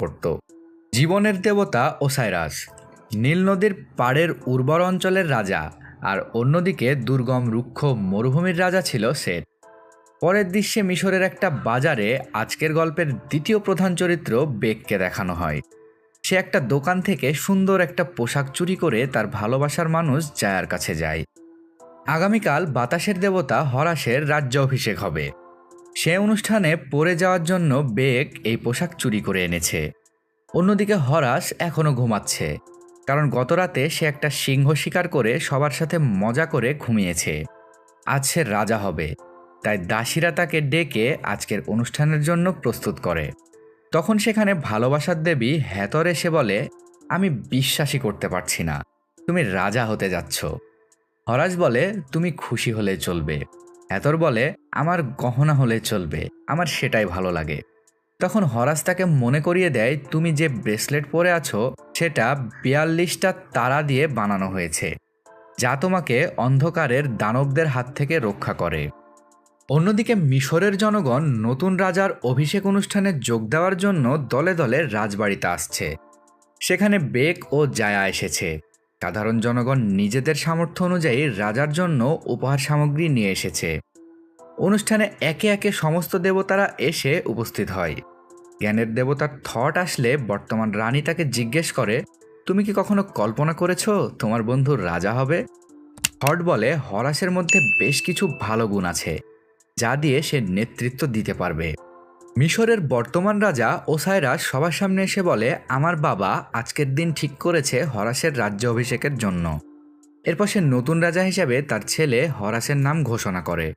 করত। জীবনের দেবতা ওসাইরাস, নীল নদীর পাড়ের উর্বর অঞ্চলের রাজা, আর অন্যদিকে দুর্গম রুক্ষ মরুভূমির রাজা ছিল সেট। পরের দৃশ্যে মিশরের একটা বাজারে আজকের গল্পের দ্বিতীয় প্রধান চরিত্র বেককে দেখানো হয়। সে একটা দোকান থেকে সুন্দর একটা পোশাক চুরি করে তার ভালোবাসার মানুষ জায়ার কাছে যায়। আগামীকাল বাতাসের দেবতা হরাসের রাজ্য অভিষেক হবে। সে অনুষ্ঠানে পরে যাওয়ার জন্য বেক এই পোশাক চুরি করে এনেছে। অন্যদিকে হরাস এখনও ঘুমাচ্ছে, কারণ গতরাতে সে একটা সিংহ শিকার করে সবার সাথে মজা করে ঘুমিয়েছে। আজ সে রাজা হবে, তাই দাসীরা তাকে ডেকে আজকের অনুষ্ঠানের জন্য প্রস্তুত করে। তখন সেখানে ভালোবাসার দেবী হ্যাথর এসে বলে, আমি বিশ্বাসই করতে পারছি না, তুমি রাজা হতে যাচ্ছ। হরাস বলে, তুমি খুশি হলে চলবে। হ্যাথর বলে, আমার গহনা হলে চলবে, আমার সেটাই ভালো লাগে। তখন হরাস তাকে মনে করিয়ে দেয়, তুমি যে ব্রেসলেট পরে আছো সেটা 42টা তারা দিয়ে বানানো হয়েছে, যা তোমাকে অন্ধকারের দানবদের হাত থেকে রক্ষা করে। অন্যদিকে মিশরের জনগণ নতুন রাজার অভিষেক অনুষ্ঠানে যোগ দেওয়ার জন্য দলে দলে রাজবাড়িতে আসছে। সেখানে বেক ও জায়া এসেছে। সাধারণ জনগণ নিজেদের সামর্থ্য অনুযায়ী রাজার জন্য উপহার সামগ্রী নিয়ে এসেছে। অনুষ্ঠানে একে একে সমস্ত দেবতারা এসে উপস্থিত হয়। জ্ঞানের দেবতার থট আসলে বর্তমান রানী তাকে জিজ্ঞেস করে, তুমি কি কখনো কল্পনা করেছো তোমার বন্ধু রাজা হবে? থট বলে, হরাসের মধ্যে বেশ কিছু ভালো গুণ আছে, যা দিয়ে সে নেতৃত্ব দিতে পারবে। মিশরের বর্তমান রাজা ওসাইরাস সবার সামনে এসে বলে, আমার বাবা আজকের দিন ঠিক করেছে হরাসের রাজ্য অভিষেকের জন্য। এরপর সে নতুন রাজা হিসেবে তার ছেলে হরাসের নাম ঘোষণা করে।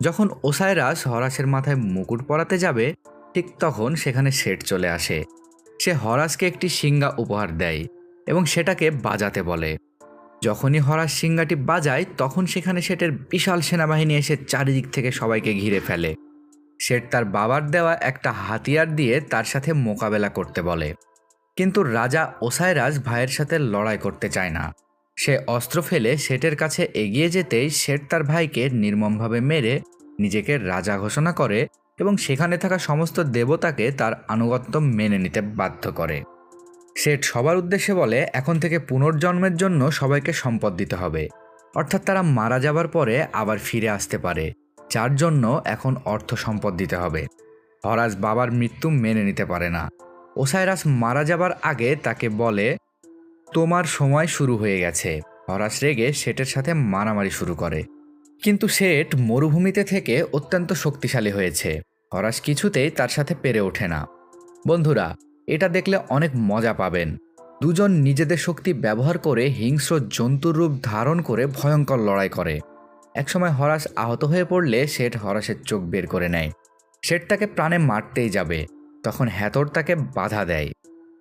যখন ওসাইরাস হরাসের মাথায় মুকুট পরাতে যাবে, ঠিক তখন সেখানে সেট চলে আসে। সে হরাসকে একটি সিংহা উপহার দেয় এবং সেটাকে বাজাতে বলে। যখনই হরাস সিংহাটি বাজায়, তখন সেখানে সেটের বিশাল সেনাবাহিনী এসে চারিদিক থেকে সবাইকে ঘিরে ফেলে। সেট তার বাবার দেওয়া একটা হাতিয়ার দিয়ে তার সাথে মোকাবেলা করতে বলে, কিন্তু রাজা ওসাইরাস ভাইয়ের সাথে লড়াই করতে চায় না। সে অস্ত্র ফেলে সেটের কাছে এগিয়ে যেতেই সেট তার ভাইকে নির্মমভাবে মেরে নিজেকে রাজা ঘোষণা করে এবং সেখানে থাকা সমস্ত দেবতাকে তার আনুগত্য মেনে নিতে বাধ্য করে। সেট সবার উদ্দেশ্যে বলে, এখন থেকে পুনর্জন্মের জন্য সবাইকে সম্পদ দিতে হবে, অর্থাৎ তারা মারা যাবার পরে আবার ফিরে আসতে পারে, যার জন্য এখন অর্থ সম্পদ দিতে হবে। হরাস বাবার মৃত্যু মেনে নিতে পারে না। ওসাইরাস মারা যাবার আগে তাকে বলে, তোমার সময় শুরু হয়ে গেছে। হরাস রেগে সেটের সাথে মারামারি শুরু করে, কিন্তু সেট মরুভূমিতে থেকে অত্যন্ত শক্তিশালী হয়েছে। হরাস কিছুতেই তার সাথে পেরে ওঠে না। বন্ধুরা, এটা দেখলে অনেক মজা পাবেন। দুজন নিজেদের শক্তি ব্যবহার করে হিংস্র জন্তুর রূপ ধারণ করে ভয়ঙ্কর লড়াই করে। একসময় হরাস আহত হয়ে পড়লে সেট হরাসের চোখ বের করে নেয়। সেট তাকে প্রাণে মারতেই যাবে, তখন হ্যাথর তাকে বাধা দেয়।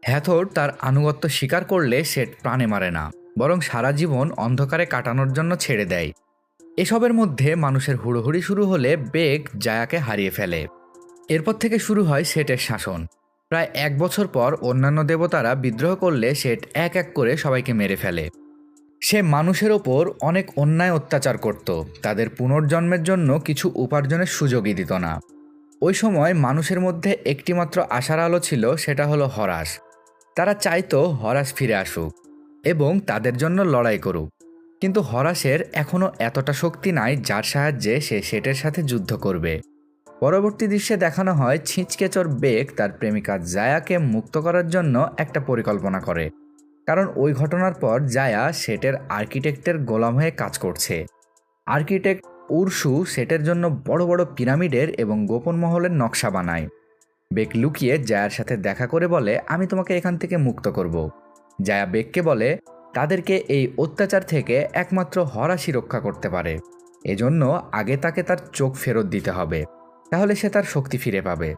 হ্যাথর তার আনুগত্য স্বীকার করলে সেট প্রাণে মারে না, বরং সারা জীবন অন্ধকারে কাটানোর জন্য ছেড়ে দেয়। এসবের মধ্যে মানুষের হুড়োহুড়ি শুরু হলে বেক জায়াকে হারিয়ে ফেলে। এরপর থেকে শুরু হয় সেটের শাসন। প্রায় 1 বছর পর অন্যান্য দেবতারা বিদ্রোহ করলে সেট এক এক করে সবাইকে মেরে ফেলে। সে মানুষের ওপর অনেক অন্যায় অত্যাচার করত, তাদের পুনর্জন্মের জন্য কিছু উপার্জনের সুযোগই দিত না। ওই সময় মানুষের মধ্যে একটিমাত্র আশার আলো ছিল, সেটা হলো হরাস। তারা চাইতো হরাস ফিরে আসুক এবং তাদের জন্য লড়াই করুক, কিন্তু হরাসের এখনও এতটা শক্তি নাই যার সাহায্যে সে সেটের সাথে যুদ্ধ করবে। পরবর্তী দৃশ্যে দেখানো হয় ছিঁচকেচর বেক তার প্রেমিকা জায়াকে মুক্ত করার জন্য একটা পরিকল্পনা করে, কারণ ওই ঘটনার পর জায়া সেটের আর্কিটেক্টের গোলাম হয়ে কাজ করছে। আর্কিটেক্ট উরসু সেটের জন্য বড় বড় পিরামিডের এবং গোপন মহলের নকশা বানায়। বেক লুকিয়ে জায়ার সাথে দেখা করে বলে, আমি তোমাকে এখান থেকে মুক্ত করব। জায়া বেককে বলে, তাদেরকে এই অত্যাচার থেকে একমাত্র হরাসই রক্ষা করতে পারে, এজন্য আগে তাকে তার চোখ ফেরত দিতে হবে, তাহলে সে তার শক্তি ফিরে পাবে।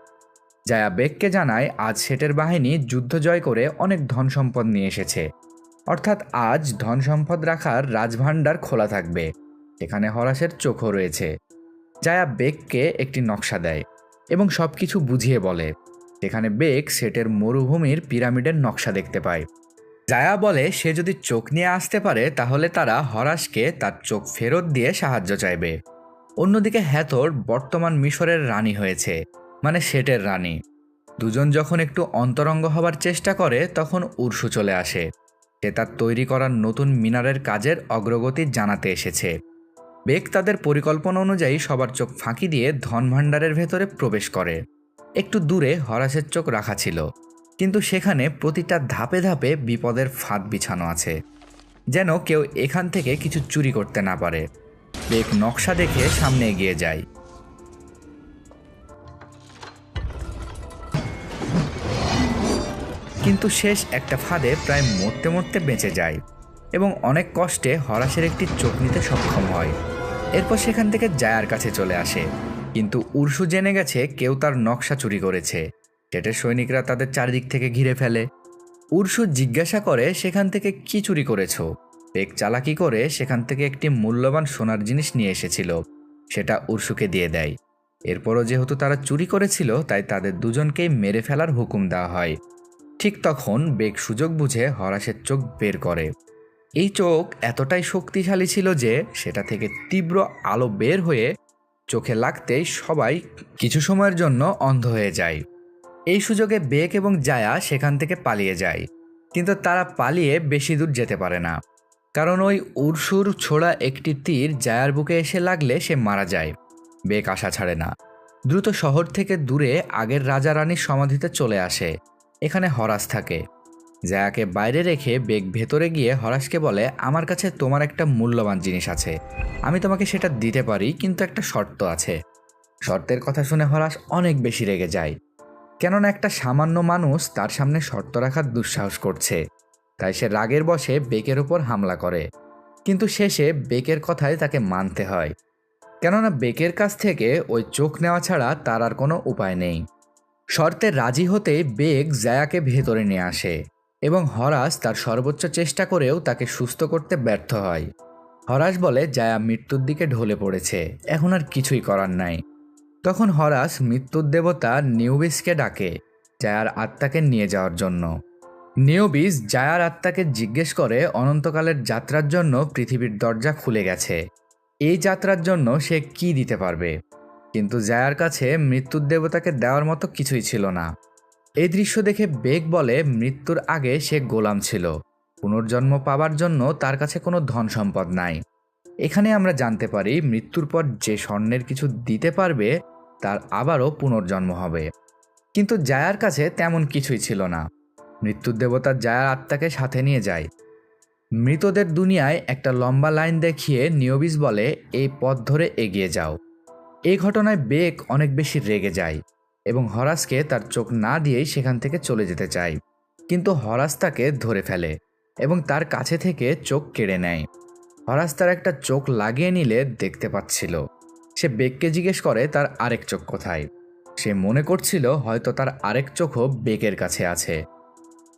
জায়া বেককে জানায়, আজ সেটের বাহিনী যুদ্ধ জয় করে অনেক ধন সম্পদ নিয়ে এসেছে, অর্থাৎ আজ ধন সম্পদ রাখার রাজভাণ্ডার খোলা থাকবে, এখানে হরাসের চোখও রয়েছে। জায়া বেককে একটি নকশা দেয় এবং সবকিছু বুঝিয়ে বলে। সেখানে বেক সেটের মরুভূমির পিরামিডের নকশা দেখতে পায়। জায়া বলে, সে যদি চোখ নিয়ে আসতে পারে তাহলে তারা হরাসকে তার চোখ ফেরত দিয়ে সাহায্য চাইবে। অন্যদিকে হ্যাথর বর্তমান মিশরের রানী হয়েছে, মানে সেটের রানী। দুজন যখন একটু অন্তরঙ্গ হবার চেষ্টা করে তখন উর্সু চলে আসে। সে তার তৈরি করার নতুন মিনারের কাজের অগ্রগতি জানাতে এসেছে। বেক তাদের পরিকল্পনা অনুযায়ী সবার চোখ ফাঁকি দিয়ে ধনভাণ্ডারের ভেতরে প্রবেশ করে। একটু দূরে হরাসের চোখ রাখা ছিল, কিন্তু সেখানে প্রতিটা ধাপে ধাপে বিপদের ফাঁদ বিছানো আছে, যেন কেউ এখান থেকে কিছু চুরি করতে না পারে। বেক নকশা দেখে সামনে এগিয়ে যায়। কিন্তু শেষ একটা ফাঁদে প্রায় মরতে মরতে বেঁচে যায় এবং অনেক কষ্টে হরাসের একটি চোখ নিতে সক্ষম হয়। এরপর সেখান থেকে জায়ার কাছে চলে আসে, কিন্তু উর্সু জেনে গেছে কেউ তার নকশা চুরি করেছে। সেটের সৈনিকরা তাদের চারিদিক থেকে ঘিরে ফেলে। উর্সু জিজ্ঞাসা করে সেখান থেকে কি চুরি করেছ। বেক চালাকি করে সেখান থেকে একটি মূল্যবান সোনার জিনিস নিয়ে এসেছিল, সেটা উর্সুকে দিয়ে দেয়। এরপরও যেহেতু তারা চুরি করেছিল তাই তাদের দুজনকেই মেরে ফেলার হুকুম দেওয়া হয়। ঠিক তখন বেক সুযোগ বুঝে হরাসের চোখ বের করে। এই চোখ এতটাই শক্তিশালী ছিল যে সেটা থেকে তীব্র আলো বের হয়ে চোখে লাগতেই সবাই কিছু সময়ের জন্য অন্ধ হয়ে যায়। এই সুযোগে বেক এবং জায়া সেখান থেকে পালিয়ে যায়, কিন্তু তারা পালিয়ে বেশি দূর যেতে পারে না, কারণ ওই উর্সুর ছোড়া একটি তীর জায়ার বুকে এসে লাগলে সে মারা যায়। বেক আশা ছাড়ে না, দ্রুত শহর থেকে দূরে আগের রাজা রানীর সমাধিতে চলে আসে। এখানে হরাস থাকে। জায়াকে বাইরে রেখে বেক ভেতরে গিয়ে হরাসকে বলে, আমার কাছে তোমার একটা মূল্যবান জিনিস আছে, আমি তোমাকে সেটা দিতে পারি, কিন্তু একটা শর্ত আছে। শর্তের কথা শুনে হরাস অনেক বেশি রেগে যায়, কেননা একটা সামান্য মানুষ তার সামনে শর্ত রাখার দুঃসাহস করছে। তাই সে রাগের বশে বেকের উপর হামলা করে, কিন্তু শেষে বেকের কথায় তাকে মানতে হয়, কেননা বেকের কাছ থেকে ওই চোখ নেওয়া ছাড়া তার আর কোনো উপায় নেই। শর্তে রাজি হতে বেক জায়াকে ভেতরে নিয়ে আসে এবং হরাস তার সর্বোচ্চ চেষ্টা করেও তাকে সুস্থ করতে ব্যর্থ হয়। হরাস বলে জায়া মৃত্যুর দিকে ঢলে পড়েছে, এখন আর কিছুই করার নাই। তখন হরাস মৃত্যুর দেবতা নিউবিসকে ডাকে জায়ার আত্মাকে নিয়ে যাওয়ার জন্য। নিউবিস জায়ার আত্মাকে জিজ্ঞেস করে অনন্তকালের যাত্রার জন্য পৃথিবীর দরজা খুলে গেছে, এই যাত্রার জন্য সে কি দিতে পারবে। কিন্তু জায়ার কাছে মৃত্যুর দেবতাকে দেওয়ার মতো কিছুই ছিল না। এই দৃশ্য দেখে বেক বলে মৃত্যুর আগে সে গোলাম ছিল, পুনর্জন্ম পাবার জন্য তার কাছে কোনো ধন সম্পদ নাই। এখানে আমরা জানতে পারি মৃত্যুর পর যে স্বর্ণের কিছু দিতে পারবে তার আবারও পুনর্জন্ম হবে। কিন্তু জায়ার কাছে তেমন কিছুই ছিল না। মৃত্যুর দেবতা জায়ার আত্মাকে সাথে নিয়ে যায়। মৃতদের দুনিয়ায় একটা লম্বা লাইন দেখিয়ে নিওবিস বলে, এই পথ ধরে এগিয়ে যাও। এই ঘটনায় বেক অনেক বেশি রেগে যায় এবং হরাসকে তার চোখ না দিয়েই সেখান থেকে চলে যেতে চায়, কিন্তু হরাস তাকে ধরে ফেলে এবং তার কাছে থেকে চোখ কেড়ে নেয়। হরাস তার একটা চোখ লাগিয়ে নিলে দেখতে পাচ্ছিল। সে বেককে জিজ্ঞেস করে তার আরেক চোখ কোথায়। সে মনে করছিল হয়তো তার আরেক চোখও বেকের কাছে আছে।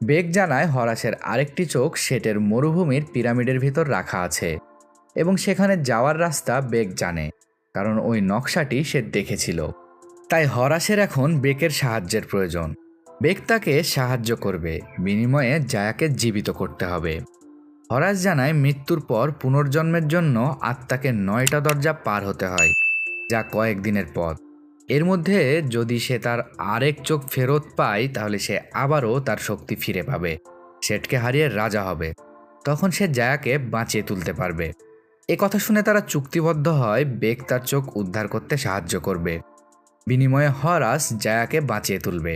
বেক জানায় হরাসের আরেকটি চোখ সেটের মরুভূমির পিরামিডের ভিতর রাখা আছে এবং সেখানে যাওয়ার রাস্তা বেক জানে, কারণ ওই নকশাটি সে দেখেছিল। তাই হরাসের এখন বেকের সাহায্যের প্রয়োজন। বেক তাকে সাহায্য করবে, বিনিময়ে জায়াকে জীবিত করতে হবে। হরাস জানায় মৃত্যুর পর পুনর্জন্মের জন্য আত্মাকে 9টা দরজা পার হতে হয়, যা কয়েকদিনের পথ। এর মধ্যে যদি সে তার আরেক চোখ ফেরত পায় তাহলে সে আবারও তার শক্তি ফিরে পাবে, সেটকে হারিয়ে রাজা হবে। তখন সে জায়াকে বাঁচিয়ে তুলতে পারবে। এ কথা শুনে তারা চুক্তিবদ্ধ হয় বেক তার চোখ উদ্ধার করতে সাহায্য করবে, বিনিময়ে হরাস জায়াকে বাঁচিয়ে তুলবে।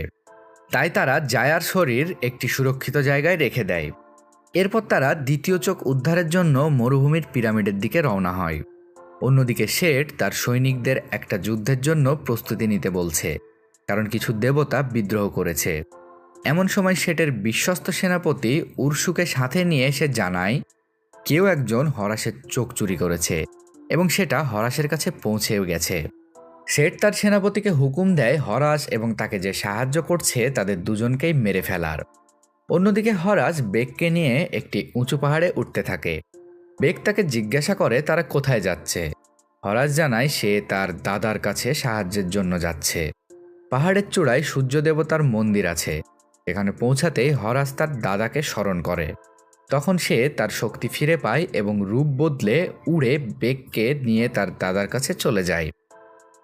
তাই তারা জায়ার শরীর একটি সুরক্ষিত জায়গায় রেখে দেয়। এরপর তারা দ্বিতীয় চোখ উদ্ধারের জন্য মরুভূমির পিরামিডের দিকে রওনা হয়। অন্যদিকে শেঠ তার সৈনিকদের একটা যুদ্ধের জন্য প্রস্তুতি নিতে বলছে, কারণ কিছু দেবতা বিদ্রোহ করেছে। এমন সময় শেঠের বিশ্বস্ত সেনাপতি উর্সুকে সাথে নিয়ে সে জানায় কেউ একজন হরাসের চোখ চুরি করেছে এবং সেটা হরাসের কাছে পৌঁছেও গেছে। শেঠ তার সেনাপতিকে হুকুম দেয় হরাস এবং তাকে যে সাহায্য করছে তাদের দুজনকেই মেরে ফেলার। অন্যদিকে হরাস বেককে নিয়ে একটি উঁচু পাহাড়ে উঠতে থাকে। বেক তাকে জিজ্ঞাসা করে তারা কোথায় যাচ্ছে। হরাস জানায় সে তার দাদার কাছে সাহায্যের জন্য যাচ্ছে। পাহাড়ের চূড়ায় সূর্য দেবতার মন্দির আছে। এখানে পৌঁছাতেই হরাস তার দাদাকে স্মরণ করে। তখন সে তার শক্তি ফিরে পায় এবং রূপ বদলে উড়ে বেককে নিয়ে তার দাদার কাছে চলে যায়।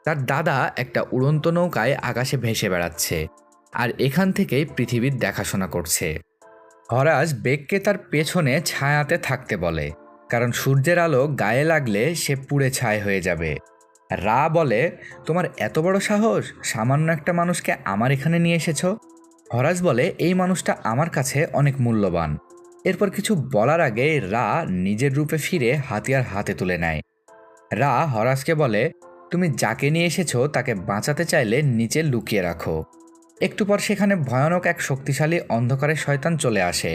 তার দাদা একটা উড়ন্ত নৌকায় আকাশে ভেসে বেড়াচ্ছে আর এখান থেকেই পৃথিবীর দেখাশোনা করছে। হরাস বেগকে তার পেছনে ছায়াতে থাকতে বলে, কারণ সূর্যের আলো গায়ে লাগলে সে পুড়ে ছাই হয়ে যাবে। রা বলে, তোমার এত বড় সাহস, সামান্য একটা মানুষকে আমার এখানে নিয়ে এসেছো। হরাস বলে, এই মানুষটা আমার কাছে অনেক মূল্যবান। এরপর কিছু বলার আগে রা নিজের রূপে ফিরে হাতিয়ার হাতে তুলে নেয়। রা হরাসকে বলে, তুমি যাকে নিয়ে এসেছো তাকে বাঁচাতে চাইলে নিচে লুকিয়ে রাখো। একটু পর সেখানে ভয়ানক এক শক্তিশালী অন্ধকারের শয়তান চলে আসে।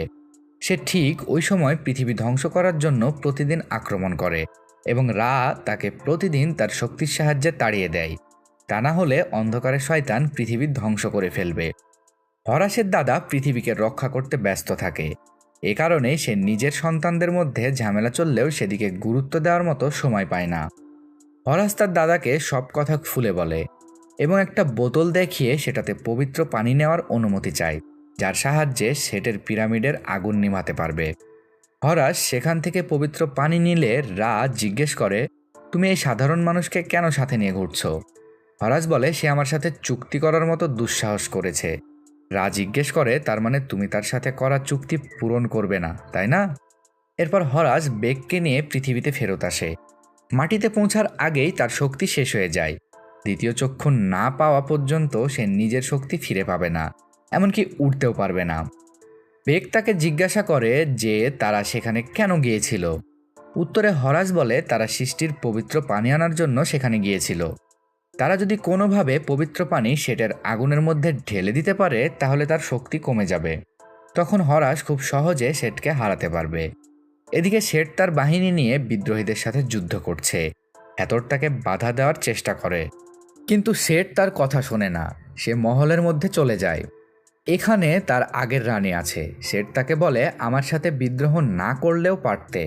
সে ঠিক ওই সময় পৃথিবী ধ্বংস করার জন্য প্রতিদিন আক্রমণ করে এবং রা তাকে প্রতিদিন তার শক্তির সাহায্যে তাড়িয়ে দেয়। তা না হলে অন্ধকারের শয়তান পৃথিবী ধ্বংস করে ফেলবে। হরাসের দাদা পৃথিবীকে রক্ষা করতে ব্যস্ত থাকে। এ কারণে সে নিজের সন্তানদের মধ্যে ঝামেলা চললেও সেদিকে গুরুত্ব দেওয়ার মতো সময় পায় না। হরাস তার দাদাকে সব কথা খুলে বলে এবং একটা বোতল দেখিয়ে সেটাতে পবিত্র পানি নেওয়ার অনুমতি চায়, যার সাহায্যে সেটের পিরামিডের আগুন নিভাতে পারবে। হরাস সেখান থেকে পবিত্র পানি নিলে রা জিজ্ঞেস করে, তুমি এই সাধারণ মানুষকে কেন সাথে নিয়ে ঘুরছো? হরাস বলে, সে আমার সাথে চুক্তি করার মতো দুঃসাহস করেছে। রা জিজ্ঞেস করে, তার মানে তুমি তার সাথে করা চুক্তি পূরণ করবে না, তাই না? এরপর হরাস বেগকে নিয়ে পৃথিবীতে ফেরত আসে। মাটিতে পৌঁছার আগেই তার শক্তি শেষ হয়ে যায়। দ্বিতীয় চক্ষু না পাওয়া পর্যন্ত সে নিজের শক্তি ফিরে পাবে না, এমনকি উঠতেও পারবে না। বেগ তাকে জিজ্ঞাসা করে যে তারা সেখানে কেন গিয়েছিল। উত্তরে হরাস বলে, তারা সৃষ্টির পবিত্র পানি আনার জন্য সেখানে গিয়েছিল। তারা যদি কোনোভাবে পবিত্র পানি সেটের আগুনের মধ্যে ঢেলে দিতে পারে তাহলে তার শক্তি কমে যাবে। তখন হরাস খুব সহজে সেটকে হারাতে পারবে। এদিকে সেট তার বাহিনী নিয়ে বিদ্রোহীদের সাথে যুদ্ধ করছে। হ্যাথর তাকে বাধা দেওয়ার চেষ্টা করে, কিন্তু সেট তার কথা শোনে না। সে মহলের মধ্যে চলে যায়। এখানে তার আগের রানী আছে। সেট তাকে বলে, আমার সাথে বিদ্রোহ না করলেও পারতে।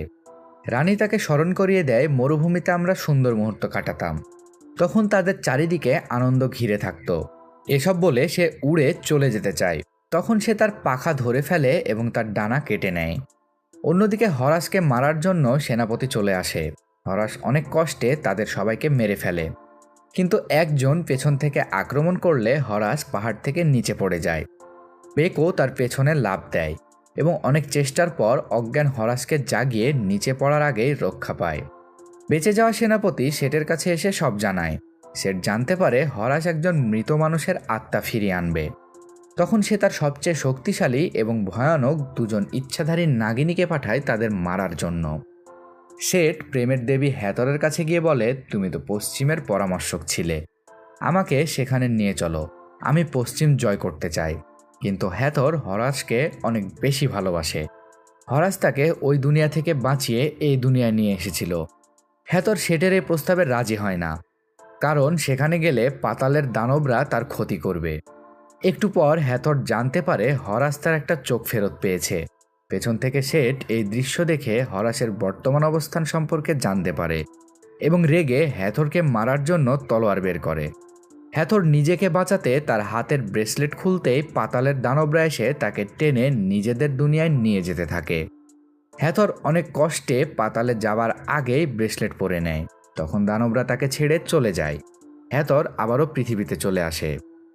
রানী তাকে স্মরণ করিয়ে দেয়, মরুভূমিতে আমরা সুন্দর মুহূর্ত কাটাতাম, তখন তাদের চারিদিকে আনন্দ ঘিরে থাকত। এসব বলে সে উড়ে চলে যেতে চায়। তখন সে তার পাখা ধরে ফেলে এবং তার ডানা কেটে নেয়। অন্যদিকে হরাসকে মারার জন্য সেনাপতি চলে আসে। হরাস অনেক কষ্টে তাদের সবাইকে মেরে ফেলে, কিন্তু একজন পেছন থেকে আক্রমণ করলে হরাস পাহাড় থেকে নিচে পড়ে যায়। বেকও তার পেছনে লাফ দেয় এবং অনেক চেষ্টার পর অজ্ঞান হরাসকে জাগিয়ে নিচে পড়ার আগেই রক্ষা পায়। বেঁচে যাওয়া সেনাপতি সেটের কাছে এসে সব জানায়। সেট জানতে পারে হরাস একজন মৃত মানুষের আত্মা ফিরিয়ে আনবে। তখন সে তার সবচেয়ে শক্তিশালী এবং ভয়ানক দুজন ইচ্ছাধারী নাগিনীকে পাঠায় তাদের মারার জন্য। সেট প্রেমের দেবী হ্যাথরের কাছে গিয়ে বলে, তুমি তো পশ্চিমের পরামর্শক ছিলে, আমাকে সেখানে নিয়ে চলো, আমি পশ্চিম জয় করতে চাই। কিন্তু হ্যাথর হরাসকে অনেক বেশি ভালোবাসে। হরাস তাকে ওই দুনিয়া থেকে বাঁচিয়ে এই দুনিয়ায় নিয়ে এসেছিল। হ্যাথর সেটের এই প্রস্তাবে রাজি হয় না, কারণ সেখানে গেলে পাতালের দানবরা তার ক্ষতি করবে। একটু পর হ্যাথর জানতে পারে হরাস তার একটা চোখ ফেরত পেয়েছে। পেছন থেকে সেট এই দৃশ্য দেখে হরাসের বর্তমান অবস্থান সম্পর্কে জানতে পারে এবং রেগে হ্যাথরকে মারার জন্য তলোয়ার বের করে। হ্যাথর নিজেকে বাঁচাতে তার হাতের ব্রেসলেট খুলতেই পাতালের দানবরা এসে তাকে টেনে নিজেদের দুনিয়ায় নিয়ে যেতে থাকে। হ্যাথর অনেক কষ্টে পাতালে যাবার আগেই ব্রেসলেট পরে নেয়। তখন দানবরা তাকে ছেড়ে চলে যায়। হ্যাথর আবারও পৃথিবীতে চলে আসে,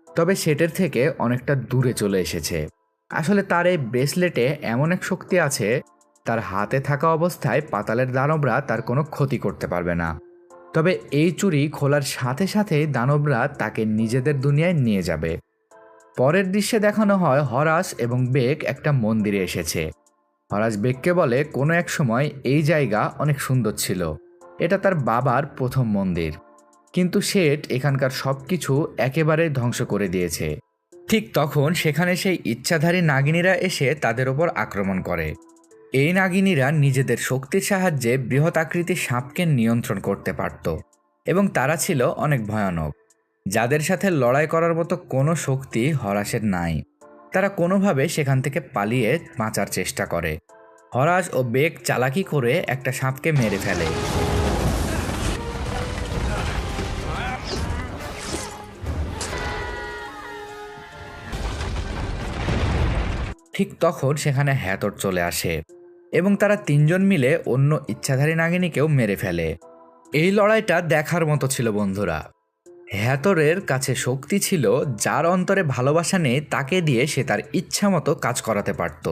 তবে সেটের থেকে অনেকটা দূরে চলে এসেছে। আসলে তার এই ব্রেসলেটে এমন এক শক্তি আছে, তার হাতে থাকা অবস্থায় পাতালের দানবরা তার কোনো ক্ষতি করতে পারবে না। তবে এই চুরি খোলার সাথে সাথেই দানবরা তাকে নিজেদের দুনিয়ায় নিয়ে যাবে। পরের দৃশ্যে দেখানো হয় হরাস এবং বেগ একটা মন্দিরে এসেছে। হরাস বেগকে বলে, কোনো এক সময় এই জায়গা অনেক সুন্দর ছিল, এটা তার বাবার প্রথম মন্দির, কিন্তু সেট এখানকার সব কিছু একেবারে ধ্বংস করে দিয়েছে। ঠিক তখন সেখানে সেই ইচ্ছাধারী নাগিনীরা এসে তাদের ওপর আক্রমণ করে। এই নাগিনীরা নিজেদের শক্তির সাহায্যে বৃহৎ আকৃতির সাপকে নিয়ন্ত্রণ করতে পারত এবং তারা ছিল অনেক ভয়ানক, যাদের সাথে লড়াই করার মতো কোনো শক্তি হরাসের নাই। তারা কোনোভাবে সেখান থেকে পালিয়ে বাঁচার চেষ্টা করে। হরাস ও বেগ চালাকি করে একটা সাপকে মেরে ফেলে। ঠিক তখন সেখানে হ্যাথর চলে আসে এবং তারা তিনজন মিলে অন্য ইচ্ছাধারী নাগিনীকেও মেরে ফেলে। এই লড়াইটা দেখার মতো ছিল বন্ধুরা। হ্যাথরের কাছে শক্তি ছিল, যার অন্তরে ভালোবাসা নেই তাকে দিয়ে সে তার ইচ্ছা মতো কাজ করাতে পারত।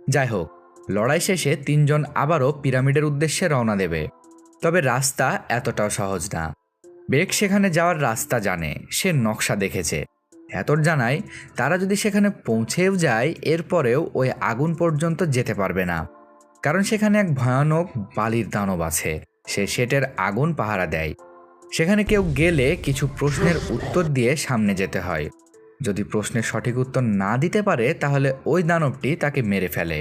যাই হোক, লড়াই শেষে তিনজন আবারও পিরামিডের উদ্দেশ্যে রওনা দেবে। তবে রাস্তা এতটাও সহজ না। বেক সেখানে যাওয়ার রাস্তা জানে, সে নকশা দেখেছে। হ্যাথর জানায় তারা যদি সেখানে পৌঁছেও যায়, এরপরেও ওই আগুন পর্যন্ত যেতে পারবে না, কারণ সেখানে এক ভয়ানক বালির দানব আছে। সে সেটের আগুন পাহারা দেয়। সেখানে কেউ গেলে কিছু প্রশ্নের উত্তর দিয়ে সামনে যেতে হয়। যদি প্রশ্নের সঠিক উত্তর না দিতে পারে, তাহলে ওই দানবটি তাকে মেরে ফেলে।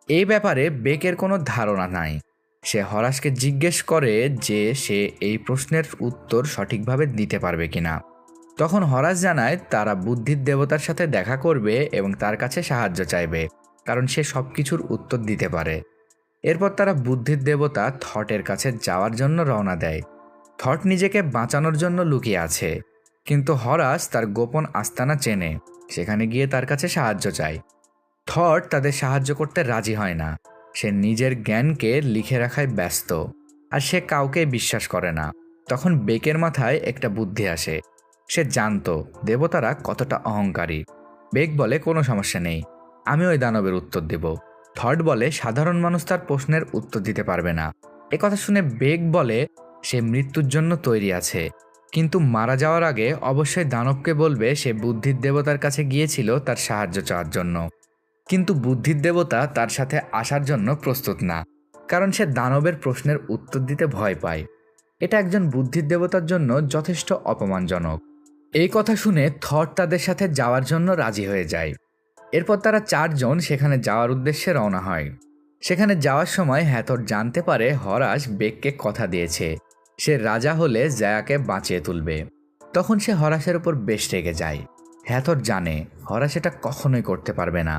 এই ব্যাপারে বেকের কোনো ধারণা নাই। সে হরাসকে জিজ্ঞেস করে যে সে এই প্রশ্নের উত্তর সঠিকভাবে দিতে পারবে কিনা। তখন হরাস জানায় তারা বুদ্ধির দেবতার সাথে দেখা করবে এবং তার কাছে সাহায্য চাইবে, কারণ সে সব কিছুর উত্তর দিতে পারে। এরপর তারা বুদ্ধির দেবতা থটের কাছে যাওয়ার জন্য রওনা দেয়। থট নিজেকে বাঁচানোর জন্য লুকিয়ে আছে, কিন্তু হরাস তার গোপন আস্তানা চেনে। সেখানে গিয়ে তার কাছে সাহায্য চায়। থট তাদের সাহায্য করতে রাজি হয় না। সে নিজের জ্ঞানকে লিখে রাখায় ব্যস্ত, আর সে কাউকে বিশ্বাস করে না। তখন বেকের মাথায় একটা বুদ্ধি আসে। সে জানতো দেবতারা কতটা অহংকারী। বেক বলে কোনো সমস্যা নেই, আমি ওই দানবের উত্তর দেব। থট বলে সাধারণ মানুষ তার প্রশ্নের উত্তর দিতে পারবে না। কথা শুনে বেক বলে সে মৃত্যুর জন্য তৈরি আছে, কিন্তু মারা যাওয়ার আগে অবশ্যই দানবকে বলবে সে বুদ্ধির দেবতার কাছে গিয়েছিল তার সাহায্য চাওয়ার জন্য। কিন্তু বুদ্ধির দেবতা তার সাথে আসার জন্য প্রস্তুত না, কারণ সে দানবের প্রশ্নের উত্তর দিতে ভয় পায়। এটা একজন বুদ্ধির দেবতার জন্য যথেষ্ট অপমানজনক। এই কথা শুনে থট তাদের সাথে যাওয়ার জন্য রাজি হয়ে যায়। এরপর তারা চারজন সেখানে যাওয়ার উদ্দেশ্যে রওনা হয়। সেখানে যাওয়ার সময় হ্যাথর জানতে পারে হরাস বেককে কথা দিয়েছে সে রাজা হলে জায়াকে বাঁচিয়ে তুলবে। তখন সে হরাসের উপর বেশ রেগে যায়। হ্যাথর জানে হরাস এটা কখনোই করতে পারবে না।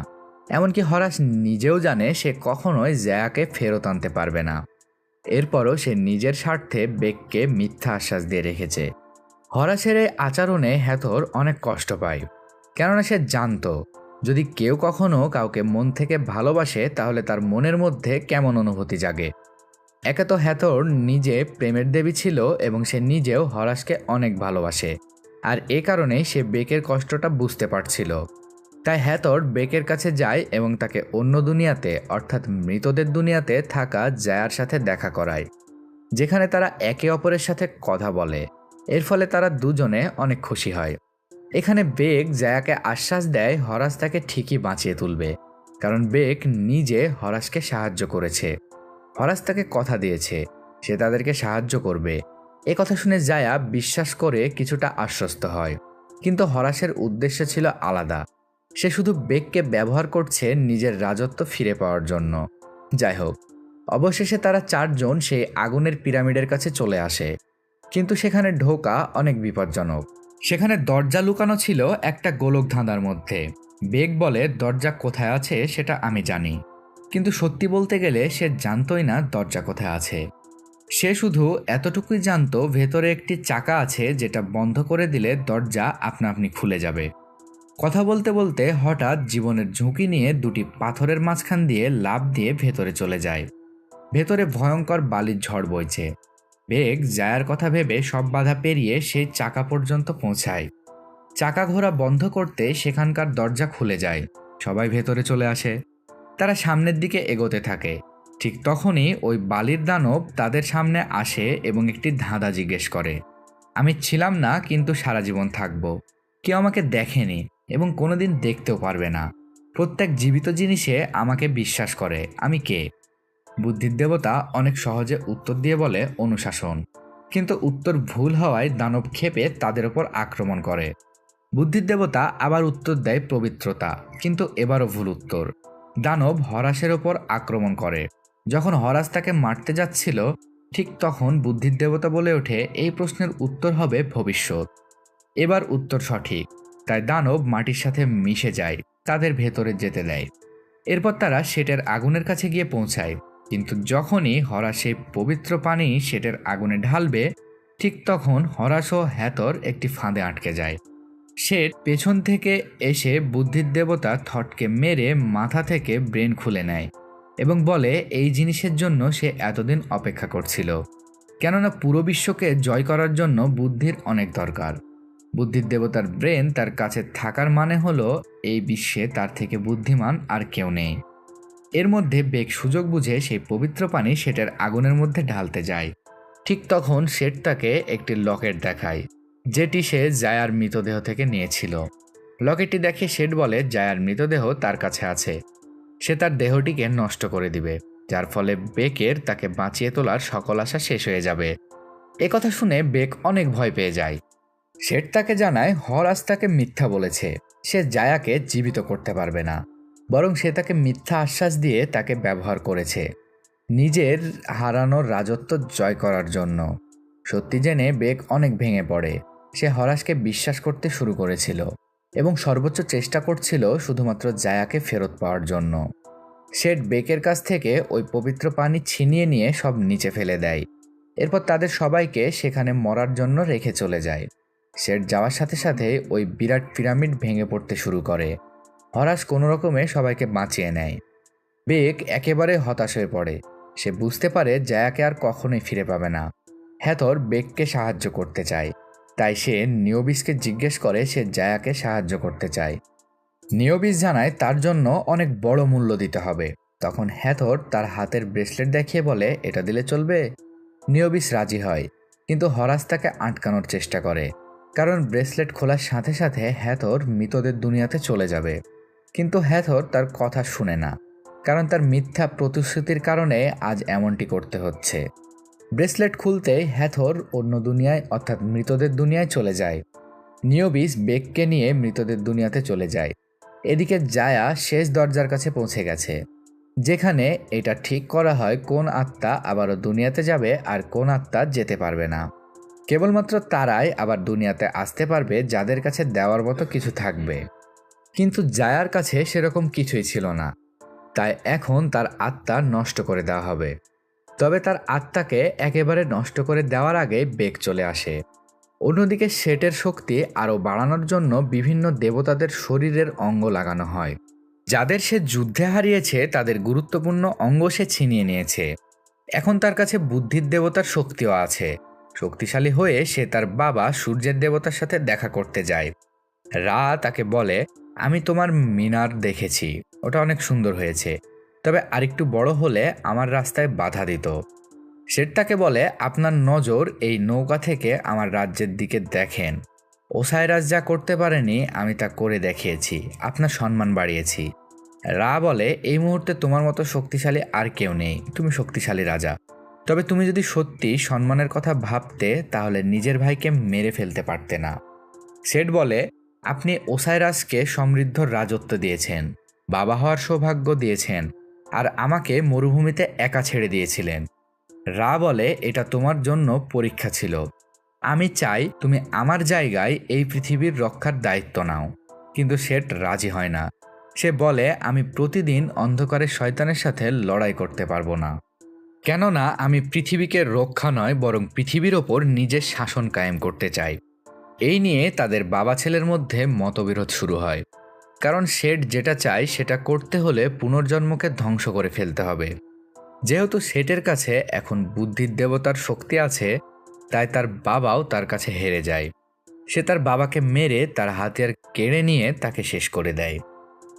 এমনকি হরাস নিজেও জানে সে কখনোই জায়াকে ফেরত আনতে পারবে না। এরপরও সে নিজের স্বার্থে বেককে মিথ্যা আশ্বাস দিয়ে রেখেছে। হরাসের এই আচরণে হ্যাথর অনেক কষ্ট পায়, কেননা সে জানতো যদি কেউ কখনো কাউকে মন থেকে ভালোবাসে তাহলে তার মনের মধ্যে কেমন অনুভূতি জাগে। একে তো হ্যাথর নিজে প্রেমের দেবী ছিল এবং সে নিজেও হরাসকে অনেক ভালোবাসে, আর এ কারণেই সে বেকের কষ্টটা বুঝতে পারছিল। তাই হ্যাথর বেকের কাছে যায় এবং তাকে অন্য দুনিয়াতে, অর্থাৎ মৃতদের দুনিয়াতে থাকা জায়ার সাথে দেখা করায়, যেখানে তারা একে অপরের সাথে কথা বলে। এর ফলে তারা দুজনে অনেক খুশি হয়। এখানে বেক জায়াকে আশ্বাস দেয় হরাস তাকে ঠিকই বাঁচিয়ে তুলবে, কারণ বেক নিজে হরাসকে সাহায্য করেছে। হরাস তাকে কথা দিয়েছে সে তাদেরকে সাহায্য করবে। এ কথা শুনে জায়া বিশ্বাস করে কিছুটা আশ্বস্ত হয়, কিন্তু হরাসের উদ্দেশ্য ছিল আলাদা। সে শুধু বেককে ব্যবহার করছে নিজের রাজত্ব ফিরে পাওয়ার জন্য। যাই হোক, অবশেষে তারা চারজন সেই আগুনের পিরামিডের কাছে চলে আসে, কিন্তু সেখানে ঢোকা অনেক বিপজ্জনক। সেখানে দরজা লুকানো ছিল একটা গোলক ধাঁধার মধ্যে। বেক বলে দরজা কোথায় আছে সেটা আমি জানি, কিন্তু সত্যি বলতে গেলে সে জানতোই না দরজা কোথায় আছে। সে শুধু এতটুকুই জানতো ভেতরে একটি চাকা আছে যেটা বন্ধ করে দিলে দরজা আপনা আপনি খুলে যাবে। কথা বলতে বলতে হঠাৎ জীবনের ঝুঁকি নিয়ে দুটি পাথরের মাঝখান দিয়ে লাফ দিয়ে ভেতরে চলে যায়। ভেতরে ভয়ঙ্কর বালির ঝড় বইছে। বেক জায়ার কথা ভেবে সব বাধা পেরিয়ে সেই চাকা পর্যন্ত পৌঁছায়। চাকা ঘোরা বন্ধ করতে সেখানকার দরজা খুলে যায়। সবাই ভেতরে চলে আসে। তারা সামনের দিকে এগোতে থাকে। ঠিক তখনই ওই বালির দানব তাদের সামনে আসে এবং একটি ধাঁধা জিজ্ঞেস করে। আমি ছিলাম না, কিন্তু সারা জীবন থাকব। কেউ আমাকে দেখেনি এবং কোনোদিন দেখতেও পারবে না। প্রত্যেক জীবিত জিনিসে আমাকে বিশ্বাস করে। আমি কে? বুদ্ধির দেবতা অনেক সহজে উত্তর দিয়ে বলে অনুশাসন, কিন্তু উত্তর ভুল হওয়ায় দানব ক্ষেপে তাদের ওপর আক্রমণ করে। বুদ্ধির দেবতা আবার উত্তর দেয় পবিত্রতা, কিন্তু এবারও ভুল উত্তর। দানব হরাসের ওপর আক্রমণ করে। যখন হরাস তাকে মারতে যাচ্ছিল, ঠিক তখন বুদ্ধির দেবতা বলে ওঠে এই প্রশ্নের উত্তর হবে ভবিষ্যৎ। এবার উত্তর সঠিক, তাই দানব মাটির সাথে মিশে যায়, তাদের ভেতরে যেতে দেয়। এরপর তারা শেটের আগুনের কাছে গিয়ে পৌঁছায়, কিন্তু যখনই হরাস সেই পবিত্র পানি শেটের আগুনে ঢালবে, ঠিক তখন হরাস ও হ্যাথর একটি ফাঁদে আটকে যায়। শেট পেছন থেকে এসে বুদ্ধির দেবতা থটকে মেরে মাথা থেকে ব্রেন খুলে নেয় এবং বলে এই জিনিসের জন্য সে এতদিন অপেক্ষা করছিল। কেননা পুরো বিশ্বকে জয় করার জন্য বুদ্ধির অনেক দরকার। বুদ্ধির দেবতার ব্রেন তার কাছে থাকার মানে হলো এই বিশ্বে তার থেকে বুদ্ধিমান আর কেউ নেই। এর মধ্যে বেক সুযোগ বুঝে সেই পবিত্র পানি শেটের আগুনের মধ্যে ঢালতে যায়। ঠিক তখন শেট তাকে একটি লকেট দেখায়, যেটি সে জায়ার মৃতদেহ থেকে নিয়েছিল। লকেটটি দেখে শেট বলে জায়ার মৃতদেহ তার কাছে আছে, সে তার দেহটিকে নষ্ট করে দিবে, যার ফলে বেকের তাকে বাঁচিয়ে তোলার সকল আশা শেষ হয়ে যাবে। একথা শুনে বেক অনেক ভয় পেয়ে যায়। শেট তাকে জানায় হরাস তাকে মিথ্যা বলেছে, সে জায়াকে জীবিত করতে পারবে না, বরং সে তাকে মিথ্যা আশ্বাস দিয়ে তাকে ব্যবহার করেছে নিজের হারানোর রাজত্ব জয় করার জন্য। সত্যি জেনে বেক অনেক ভেঙে পড়ে। সে হরাসকে বিশ্বাস করতে শুরু করেছিল এবং সর্বোচ্চ চেষ্টা করছিল শুধুমাত্র জায়াকে ফেরত পাওয়ার জন্য। শেট বেকের কাছ থেকে ওই পবিত্র পানি ছিনিয়ে নিয়ে সব নিচে ফেলে দেয়। এরপর তাদের সবাইকে সেখানে মরার জন্য রেখে চলে যায়। শেট যাওয়ার সাথে সাথে ওই বিরাট পিরামিড ভেঙে পড়তে শুরু করে। হরাস কোনো রকমে সবাইকে বাঁচিয়ে নেয়। বেক একেবারে হতাশ হয়ে পড়ে। সে বুঝতে পারে জায়াকে আর কখনোই ফিরে পাবে না। হ্যাথর বেককে সাহায্য করতে চায়, তাই সে নিওবিসকে জিজ্ঞেস করে সে জায়াকে সাহায্য করতে চায়। নিওবিস জানায় তার জন্য অনেক বড় মূল্য দিতে হবে। তখন হ্যাথর তার হাতের ব্রেসলেট দেখিয়ে বলে এটা দিলে চলবে। নিওবিস রাজি হয়, কিন্তু হরাস তাকে আটকানোর চেষ্টা করে, কারণ ব্রেসলেট খোলার সাথে সাথে হ্যাথর মৃতদের দুনিয়াতে চলে যাবে। কিন্তু হ্যাথর তার কথা শুনে না, কারণ তার মিথ্যা প্রতিশ্রুতির কারণে আজ এমনটি করতে হচ্ছে। ব্রেসলেট খুলতে হ্যাথর অন্য দুনিয়ায় অর্থাৎ মৃতদের দুনিয়ায় চলে যায়। নিওবিস বেককে নিয়ে মৃতদের দুনিয়াতে চলে যায়। এদিকে জায়া শেষ দরজার কাছে পৌঁছে গেছে, যেখানে এটা ঠিক করা হয় কোন আত্মা আবারও দুনিয়াতে যাবে আর কোন আত্মা যেতে পারবে না। কেবলমাত্র তারাই আবার দুনিয়াতে আসতে পারবে যাদের কাছে দেওয়ার মতো কিছু থাকবে। কিন্তু জায়ার কাছে সেরকম কিছুই ছিল না, তাই এখন তার আত্মা নষ্ট করে দেওয়া হবে। তবে তার আত্মাকে একেবারে নষ্ট করে দেওয়ার আগে বেক চলে আসে। অন্যদিকে শেটের শক্তি আরও বাড়ানোর জন্য বিভিন্ন দেবতাদের শরীরের অঙ্গ লাগানো হয়। যাদের সে যুদ্ধে হারিয়েছে তাদের গুরুত্বপূর্ণ অঙ্গ সে ছিনিয়ে নিয়েছে। এখন তার কাছে বুদ্ধির দেবতার শক্তিও আছে। শক্তিশালী হয়ে সে তার বাবা সূর্যের দেবতার সাথে দেখা করতে যায়। রা তাকে বলে, আমি তোমার মিনার দেখেছি, ওটা অনেক সুন্দর হয়েছে, তবে আরেকটু বড় হলে আমার রাস্তায় বাধা দিত। শেট তাকে বলে, আপনার নজর এই নৌকা থেকে আমার রাজ্যের দিকে দেখেন। ওসাইরাস যা করতে পারেনি আমি তা করে দেখিয়েছি, আপনার সম্মান বাড়িয়েছি। রা বলে, এই মুহূর্তে তোমার মতো শক্তিশালী আর কেউ নেই, তুমি শক্তিশালী রাজা। তবে তুমি যদি সত্যি সম্মানের কথা ভাবতে তাহলে নিজের ভাইকে মেরে ফেলতে পারতে না। শেট বলে, আপনি ওসাইরাসকে সমৃদ্ধ রাজত্ব দিয়েছেন, বাবা হওয়ার সৌভাগ্য দিয়েছেন, আর আমাকে মরুভূমিতে একা ছেড়ে দিয়েছিলেন। রা বলে, এটা তোমার জন্য পরীক্ষা ছিল। আমি চাই তুমি আমার জায়গায় এই পৃথিবীর রক্ষার দায়িত্ব নাও। কিন্তু শেট রাজি হয় না। সে বলে, আমি প্রতিদিন অন্ধকারের শয়তানের সাথে লড়াই করতে পারবো না, কেননা আমি পৃথিবীকে রক্ষা নয় বরং পৃথিবীর ওপর নিজের শাসন কায়েম করতে চাই। এই নিয়ে তাদের বাবা ছেলের মধ্যে মতবিরোধ শুরু হয়, কারণ শেট যেটা চায় সেটা করতে হলে পুনর্জন্মকে ধ্বংস করে ফেলতে হবে। যেহেতু শেটের কাছে এখন বুদ্ধির দেবতার শক্তি আছে, তাই তার বাবাও তার কাছে হেরে যায়। সে তার বাবাকে মেরে তার হাতিয়ার কেড়ে নিয়ে তাকে শেষ করে দেয়।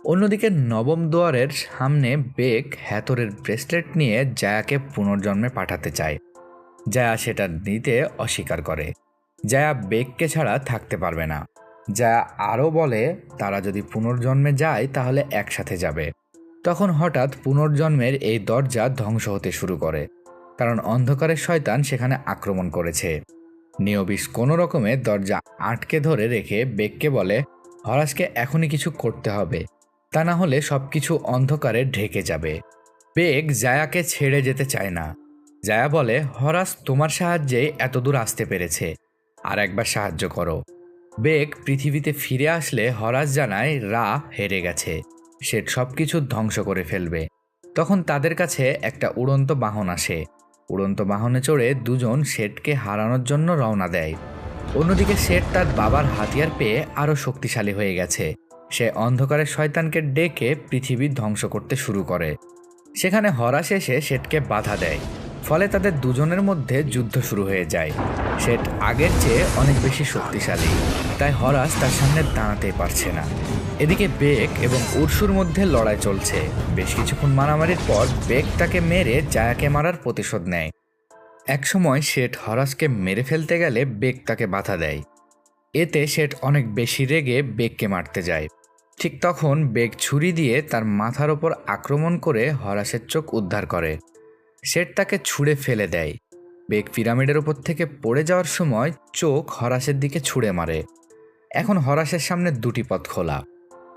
অন্যদিকে নবম দুয়ারের সামনে বেক হ্যাথরের ব্রেসলেট নিয়ে জায়াকে পুনর্জন্মে পাঠাতে চায়। জায়া সেটা নিতে অস্বীকার করে। জায়া বেককে ছাড়া থাকতে পারবে না। জায়া আরও বলে, তারা যদি পুনর্জন্মে যায় তাহলে একসাথে যাবে। তখন হঠাৎ পুনর্জন্মের এই দরজা ধ্বংস হতে শুরু করে, কারণ অন্ধকারের শয়তান সেখানে আক্রমণ করেছে। নিওবিস কোনো রকমে দরজা আটকে ধরে রেখে বেককে বলে, হরাসকে এখনই কিছু করতে হবে, তা না হলে সবকিছু অন্ধকারে ঢেকে যাবে। বেক জায়াকে ছেড়ে যেতে চায় না। জায়া বলে, হরাস তোমার সাহায্যে এতদূর আসতে পেরেছে, আর একবার সাহায্য করো। বেক পৃথিবীতে ফিরে আসলে হরাস জানায় রা হেরে গেছে, সে সবকিছু ধ্বংস করে ফেলবে। তখন তাদের কাছে একটা উড়ন্ত বাহন আসে। উড়ন্ত বাহনে চড়ে দুজন শেটকে হারানোর জন্য রওনা দেয়। অন্যদিকে শেট তার বাবার হাতিয়ার পেয়ে আরও শক্তিশালী হয়ে গেছে। সে অন্ধকারের শয়তানকে ডেকে পৃথিবী ধ্বংস করতে শুরু করে। সেখানে হরাস এসে শেটকে বাধা দেয়। ফলে তাদের দুজনের মধ্যে যুদ্ধ শুরু হয়ে যায়। সেট আগের চেয়ে অনেক বেশি শক্তিশালী, তাই হরাস তার সামনে দাঁড়াতেই পারছে না। এদিকে বেক এবং উরসুর মধ্যে লড়াই চলছে। বেশ কিছুক্ষণ মারামারির পর বেক তাকে মেরে জায়াকে মারার প্রতিশোধ নেয়। একসময় শেঠ হরাসকে মেরে ফেলতে গেলে বেক তাকে বাধা দেয়। এতে শেঠ অনেক বেশি রেগে বেককে মারতে যায়। ঠিক তখন বেক ছুরি দিয়ে তার মাথার ওপর আক্রমণ করে হরাসের চোখ উদ্ধার করে। শেঠ তাকে ছুঁড়ে ফেলে দেয়। বেক পিরামিডের ওপর থেকে পড়ে যাওয়ার সময় চোখ হরাসের দিকে ছুঁড়ে মারে। এখন হরাসের সামনে দুটি পথ খোলা,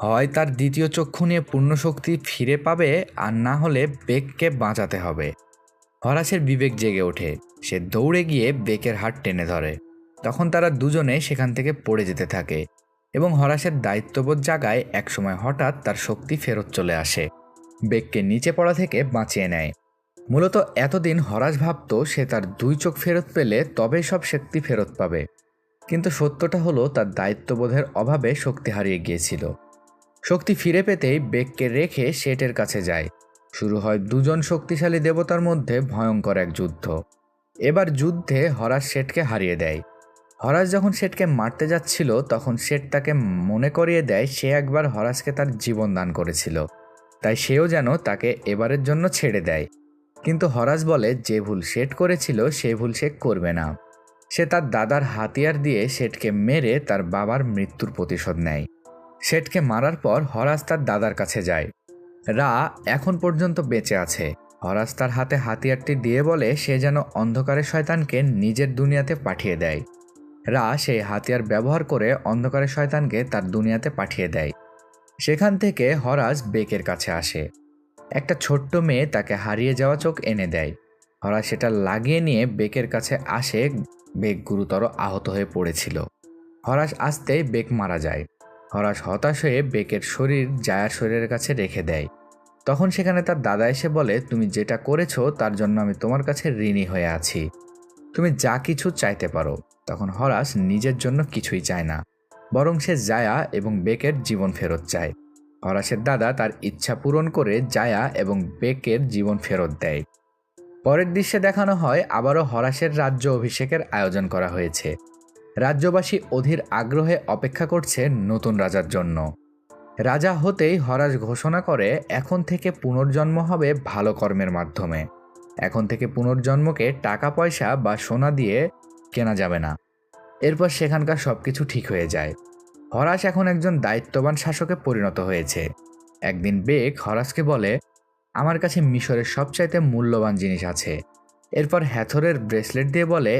হয় তার দ্বিতীয় চক্ষু নিয়ে পূর্ণ শক্তি ফিরে পাবে, আর না হলে বেককে বাঁচাতে হবে। হরাসের বিবেক জেগে ওঠে। সে দৌড়ে গিয়ে বেকের হাত টেনে ধরে। তখন তারা দুজনে সেখান থেকে পড়ে যেতে থাকে এবং হরাসের দায়িত্ববোধ জাগায়। একসময় হঠাৎ তার শক্তি ফেরত চলে আসে, বেককে নিচে পড়া থেকে বাঁচিয়ে নেয়। মূলত এতদিন হরাস ভাবত সে তার দুই চোখ ফেরত পেলে তবেই সব শক্তি ফেরত পাবে, কিন্তু সত্যটা হলো তার দায়িত্ববোধের অভাবে শক্তি হারিয়ে গিয়েছিল। শক্তি ফিরে পেতেই বেককে রেখে শেঠের কাছে যায়। শুরু হয় দুজন শক্তিশালী দেবতার মধ্যে ভয়ঙ্কর এক যুদ্ধ। এবার যুদ্ধে হরাস শেঠকে হারিয়ে দেয়। হরাস যখন শেঠকে মারতে যাচ্ছিল তখন শেঠ তাকে মনে করিয়ে দেয় সে একবার হরাসকে তার জীবন দান করেছিল, তাই সেও যেন তাকে এবারের জন্য ছেড়ে দেয়। কিন্তু হরাস বলে যে ভুল শেঠ করেছিল সে ভুল সে করবে না। সে তার দাদার হাতিয়ার দিয়ে শেঠকে মেরে তার বাবার মৃত্যুর প্রতিশোধ নেয়। শেঠকে মারার পর হরাস তার দাদার কাছে যায়। রা এখন পর্যন্ত বেঁচে আছে। হরাস তার হাতে হাতিয়ারটি দিয়ে বলে সে যেন অন্ধকারের শয়তানকে নিজের দুনিয়াতে পাঠিয়ে দেয়। রা সেই হাতিয়ার ব্যবহার করে অন্ধকারের শয়তানকে তার দুনিয়াতে পাঠিয়ে দেয়। সেখান থেকে হরাস বেকের কাছে আসে। একটা ছোট্ট মেয়ে তাকে হারিয়ে যাওয়া চোখ এনে দেয়। হরাস সেটা লাগিয়ে নিয়ে বেকের কাছে আসে। বেক গুরুতর আহত হয়ে পড়েছিল। হরাস আসতেই বেক মারা যায়। হরাস হতাশ হয়ে বেকের শরীর জায়ার শরীরের কাছে রেখে দেয়। তখন সেখানে তার দাদা এসে বলে, তুমি যেটা করেছো তার জন্য আমি তোমার কাছে ঋণী হয়ে আছি, তুমি যা কিছু চাইতে পারো। তখন হরাস নিজের জন্য কিছুই চায় না, বরং সে জায়া এবং বেকের জীবন ফেরত চায়। হরাসের দাদা তার ইচ্ছা পূরণ করে জায়া এবং বেকের জীবন ফেরত দেয়। পরের দৃশ্যে দেখানো হয় আবারও হরাসের রাজ্য অভিষেকের আয়োজন করা হয়েছে। রাজ্যবাসী অধীর আগ্রহে অপেক্ষা করছে নতুন রাজার জন্য। রাজা হতেই হরাস ঘোষণা করে এখন থেকে পুনর্জন্ম হবে ভালো কর্মের মাধ্যমে। এখন থেকে পুনর্জন্মকে টাকা পয়সা বা সোনা দিয়ে কেনা যাবে না। এরপর সেখানকার সবকিছু ঠিক হয়ে যায়। হরাস এখন একজন দায়িত্ববান শাসকে পরিণত হয়েছে। একদিন বেক হরাসকে বলে, আমার কাছে মিশরের সবচাইতে মূল্যবান জিনিস আছে। এরপর হ্যাথরের ব্রেসলেট দিয়ে বলে,